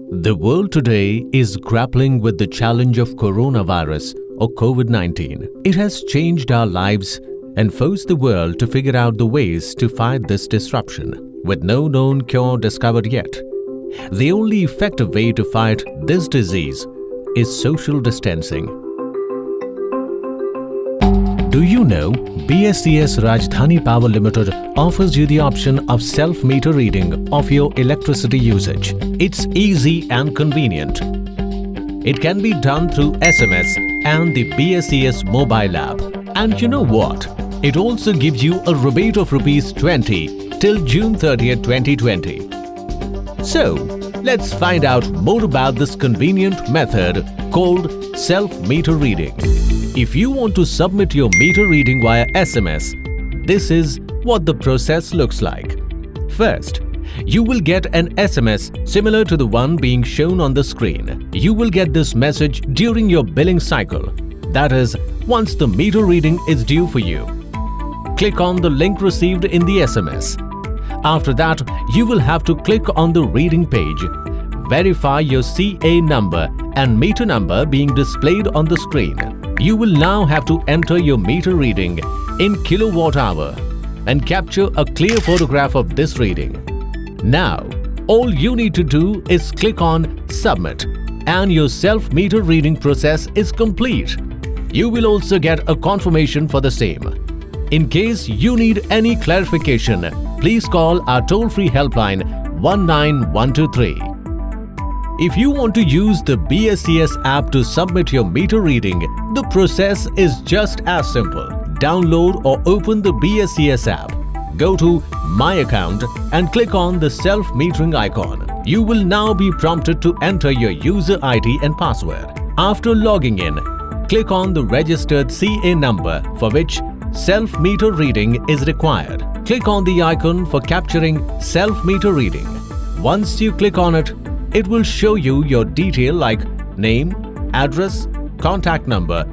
The world today is grappling with the challenge of coronavirus or COVID-19. It has changed our lives and forced the world to figure out the ways to fight this disruption, with no known cure discovered yet. The only effective way to fight this disease is social distancing. Do you know BSES Rajdhani Power Limited offers you the option of self-meter reading of your electricity usage. It's easy and convenient. It can be done through SMS and the BSES mobile app. And you know what? It also gives you a rebate of ₹20 till June 30th, 2020. So, let's find out more about this convenient method called self-meter reading. If you want to submit your meter reading via SMS, this is what the process looks like. First, you will get an SMS similar to the one being shown on the screen. You will get this message during your billing cycle, that is, once the meter reading is due for you. Click on the link received in the SMS. After that, you will have to click on the reading page. Verify your CA number and meter number being displayed on the screen. You will now have to enter your meter reading in kilowatt hour and capture a clear photograph of this reading. Now, all you need to do is click on Submit and your self-meter reading process is complete. You will also get a confirmation for the same. In case you need any clarification, please call our toll-free helpline 19123. If you want to use the BSES app to submit your meter reading, the process is just as simple. Download or open the BSES app. Go to My Account and click on the self-metering icon. You will now be prompted to enter your user ID and password. After logging in, click on the registered CA number for which self-meter reading is required. Click on the icon for capturing self-meter reading. Once you click on it, it will show you your detail like name, address, contact number,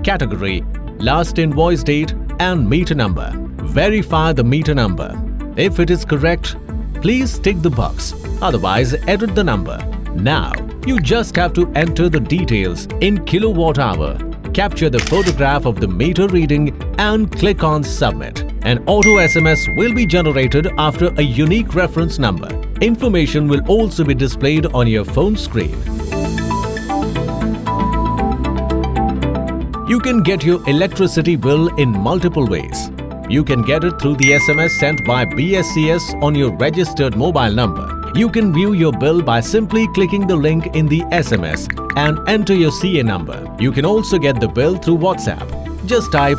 category, last invoice date and meter number. Verify the meter number. If it is correct, please tick the box. Otherwise, edit the number. Now, you just have to enter the details in kilowatt hour, capture the photograph of the meter reading and click on Submit. An auto SMS will be generated after a unique reference number. Information will also be displayed on your phone screen. You can get your electricity bill in multiple ways. You can get it through the SMS sent by BSES on your registered mobile number. You can view your bill by simply clicking the link in the SMS and enter your CA number. You can also get the bill through WhatsApp. Just type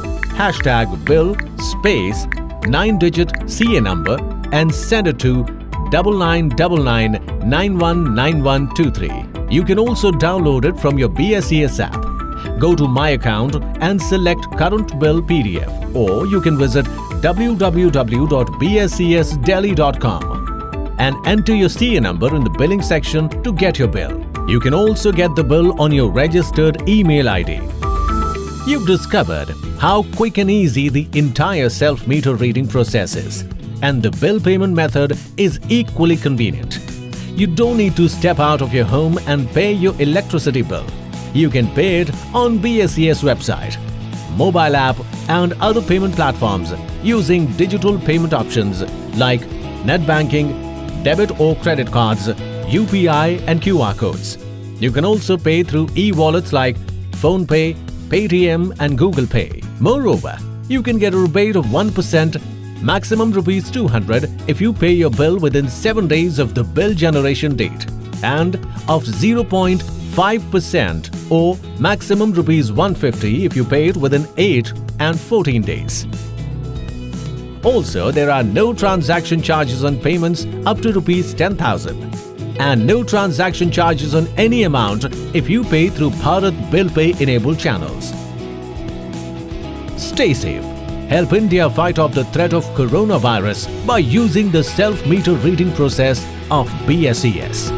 #bill space 9-digit CA number and send it to 9999919123. You can also download it from your BSES app. Go to My Account and select Current Bill PDF, or you can visit www.bsesdelhi.com and enter your CA number in the billing section to get your bill. You can also get the bill on your registered email ID. You've discovered how quick and easy the entire self-meter reading process is, and the bill payment method is equally convenient. You don't need to step out of your home and pay your electricity bill. You can pay it on BSES website, mobile app and other payment platforms using digital payment options like net banking, debit or credit cards, UPI and QR codes. You can also pay through e-wallets like PhonePe, Paytm and Google Pay. Moreover, you can get a rebate of 1%, maximum ₹200 if you pay your bill within 7 days of the bill generation date, and of 0.5% or maximum ₹150 if you pay it within 8 and 14 days. Also, there are no transaction charges on payments up to ₹10,000 and no transaction charges on any amount if you pay through Bharat Bill Pay enabled channels. Stay safe. Help India fight off the threat of coronavirus by using the self-meter reading process of BSES.